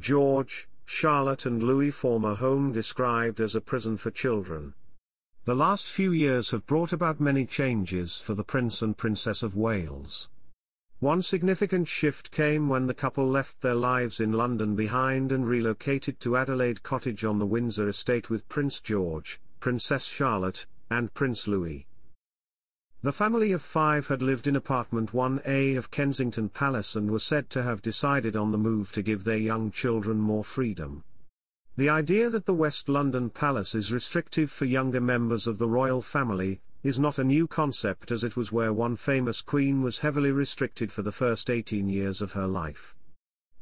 George, Charlotte and Louis form a home described as a prison for children. The last few years have brought about many changes for the Prince and Princess of Wales. One significant shift came when the couple left their lives in London behind and relocated to Adelaide Cottage on the Windsor Estate with Prince George, Princess Charlotte, and Prince Louis. The family of 5 had lived in apartment 1A of Kensington Palace and were said to have decided on the move to give their young children more freedom. The idea that the West London Palace is restrictive for younger members of the royal family is not a new concept, as it was where one famous queen was heavily restricted for the first 18 years of her life.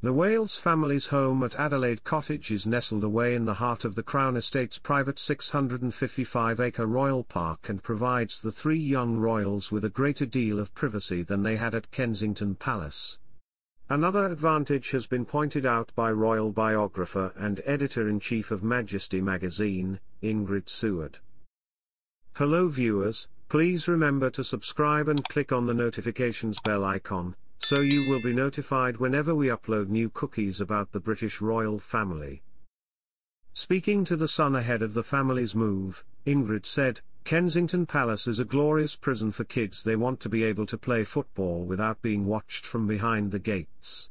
The Wales family's home at Adelaide Cottage is nestled away in the heart of the Crown Estate's private 655-acre royal park and provides the 3 young royals with a greater deal of privacy than they had at Kensington Palace. Another advantage has been pointed out by royal biographer and Editor-in-Chief of Majesty Magazine, Ingrid Seward. Hello viewers, please remember to subscribe and click on the notifications bell icon, so you will be notified whenever we upload new cookies about the British royal family. Speaking to The Sun ahead of the family's move, Ingrid said, "Kensington Palace is a glorious prison for kids. They want to be able to play football without being watched from behind the gates.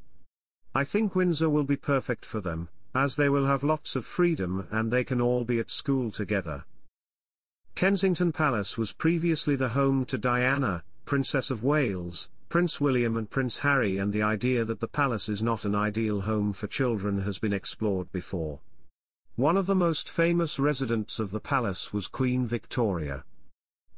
I think Windsor will be perfect for them, as they will have lots of freedom and they can all be at school together." Kensington Palace was previously the home to Diana, Princess of Wales, Prince William and Prince Harry, and the idea that the palace is not an ideal home for children has been explored before. One of the most famous residents of the palace was Queen Victoria.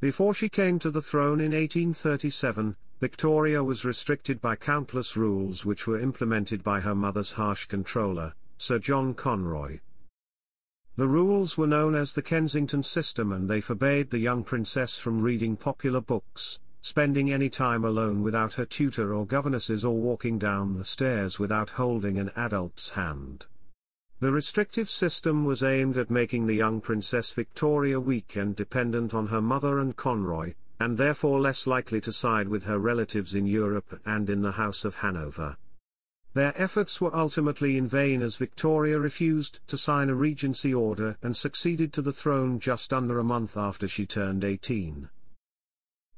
Before she came to the throne in 1837, Victoria was restricted by countless rules which were implemented by her mother's harsh controller, Sir John Conroy. The rules were known as the Kensington system, and they forbade the young princess from reading popular books, spending any time alone without her tutor or governesses, or walking down the stairs without holding an adult's hand. The restrictive system was aimed at making the young Princess Victoria weak and dependent on her mother and Conroy, and therefore less likely to side with her relatives in Europe and in the House of Hanover. Their efforts were ultimately in vain, as Victoria refused to sign a regency order and succeeded to the throne just under a month after she turned 18.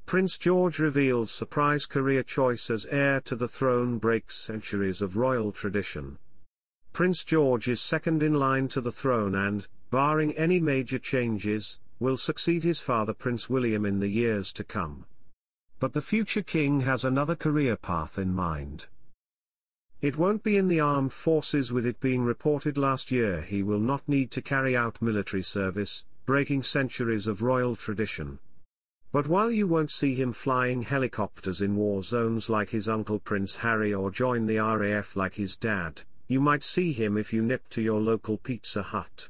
Prince George reveals surprise career choice as heir to the throne breaks centuries of royal tradition. Prince George is second in line to the throne and, barring any major changes, will succeed his father Prince William in the years to come. But the future king has another career path in mind. It won't be in the armed forces, with it being reported last year he will not need to carry out military service, breaking centuries of royal tradition. But while you won't see him flying helicopters in war zones like his uncle Prince Harry or join the RAF like his dad, you might see him if you nip to your local Pizza Hut.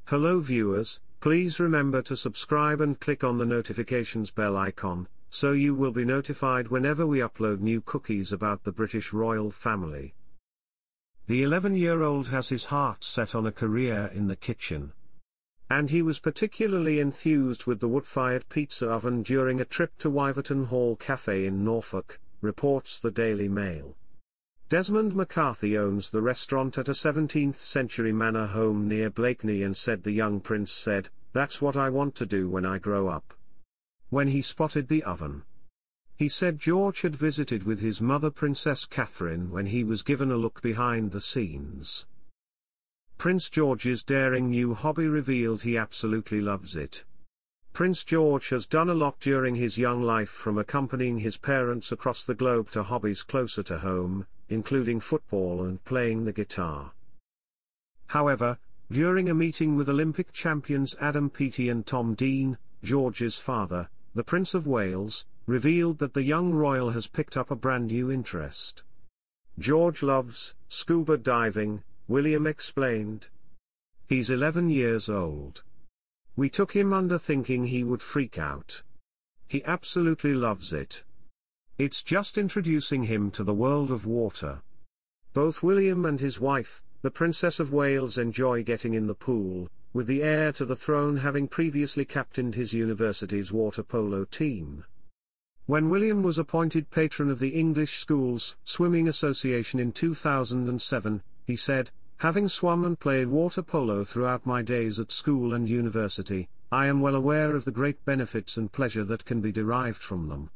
Hello viewers, please remember to subscribe and click on the notifications bell icon, so you will be notified whenever we upload new cookies about the British royal family. The 11-year-old has his heart set on a career in the kitchen. And he was particularly enthused with the wood-fired pizza oven during a trip to Wyverton Hall Cafe in Norfolk, reports the Daily Mail. Desmond McCarthy owns the restaurant at a 17th-century manor home near Blakeney and said the young prince said, "That's what I want to do when I grow up," when he spotted the oven. He said George had visited with his mother Princess Catherine when he was given a look behind the scenes. Prince George's daring new hobby revealed he absolutely loves it. Prince George has done a lot during his young life, from accompanying his parents across the globe to hobbies closer to home, including football and playing the guitar. However, during a meeting with Olympic champions Adam Peaty and Tom Dean, George's father, the Prince of Wales, revealed that the young royal has picked up a brand new interest. "George loves scuba diving," William explained. "He's 11 years old. We took him under thinking he would freak out. He absolutely loves it. It's just introducing him to the world of water." Both William and his wife, the Princess of Wales, enjoy getting in the pool, with the heir to the throne having previously captained his university's water polo team. When William was appointed patron of the English Schools Swimming Association in 2007, he said, "Having swum and played water polo throughout my days at school and university, I am well aware of the great benefits and pleasure that can be derived from them."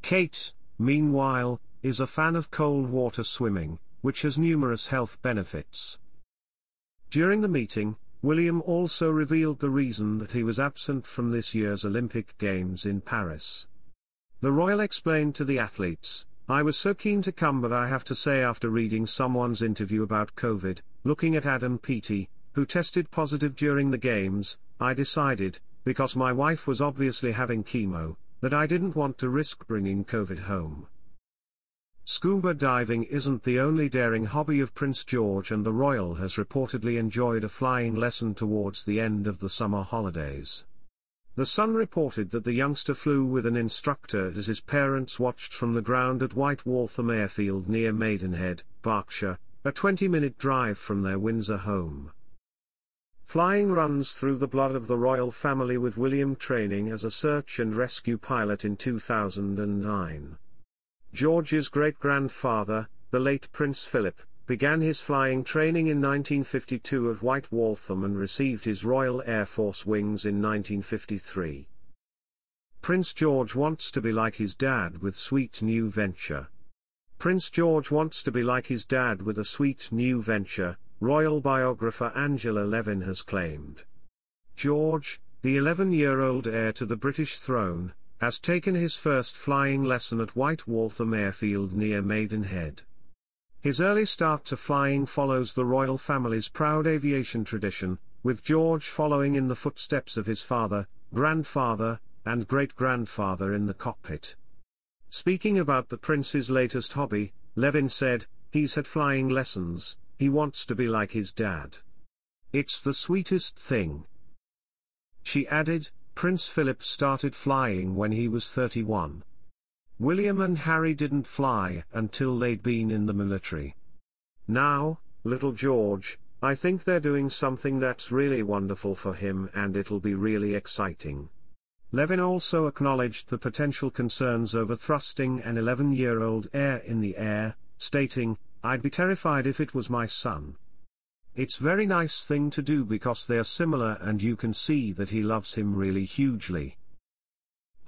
Kate, meanwhile, is a fan of cold water swimming, which has numerous health benefits. During the meeting, William also revealed the reason that he was absent from this year's Olympic Games in Paris. The royal explained to the athletes, "I was so keen to come, but I have to say, after reading someone's interview about COVID, looking at Adam Peaty, who tested positive during the games, I decided, because my wife was obviously having chemo, that I didn't want to risk bringing COVID home." Scuba diving isn't the only daring hobby of Prince George, and the royal has reportedly enjoyed a flying lesson towards the end of the summer holidays. The Sun reported that the youngster flew with an instructor as his parents watched from the ground at White Waltham Airfield near Maidenhead, Berkshire, a 20-minute drive from their Windsor home. Flying runs through the blood of the royal family, with William training as a search and rescue pilot in 2009. George's great-grandfather, the late Prince Philip, began his flying training in 1952 at White Waltham and received his Royal Air Force wings in 1953. Prince George wants to be like his dad with sweet new venture. Prince George wants to be like his dad with a sweet new venture, royal biographer Angela Levin has claimed. George, the 11-year-old heir to the British throne, has taken his first flying lesson at White Waltham Airfield near Maidenhead. His early start to flying follows the royal family's proud aviation tradition, with George following in the footsteps of his father, grandfather, and great-grandfather in the cockpit. Speaking about the prince's latest hobby, Levin said, "He's had flying lessons, he wants to be like his dad. It's the sweetest thing." She added, "Prince Philip started flying when he was 31. William and Harry didn't fly until they'd been in the military. Now, little George, I think they're doing something that's really wonderful for him, and it'll be really exciting." Levin also acknowledged the potential concerns over thrusting an 11-year-old heir in the air, stating, "I'd be terrified if it was my son. It's a very nice thing to do because they're similar, and you can see that he loves him really hugely."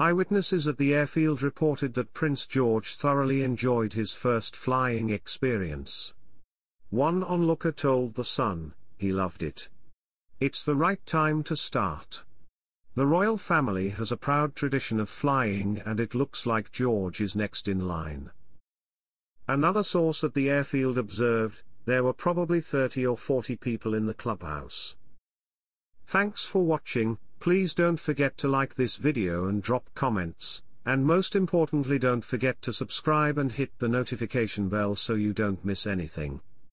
Eyewitnesses at the airfield reported that Prince George thoroughly enjoyed his first flying experience. One onlooker told The Sun, "He loved it. It's the right time to start. The royal family has a proud tradition of flying, and it looks like George is next in line." Another source at the airfield observed, "There were probably 30 or 40 people in the clubhouse." Thanks for watching. Please don't forget to like this video and drop comments, and most importantly, don't forget to subscribe and hit the notification bell so you don't miss anything.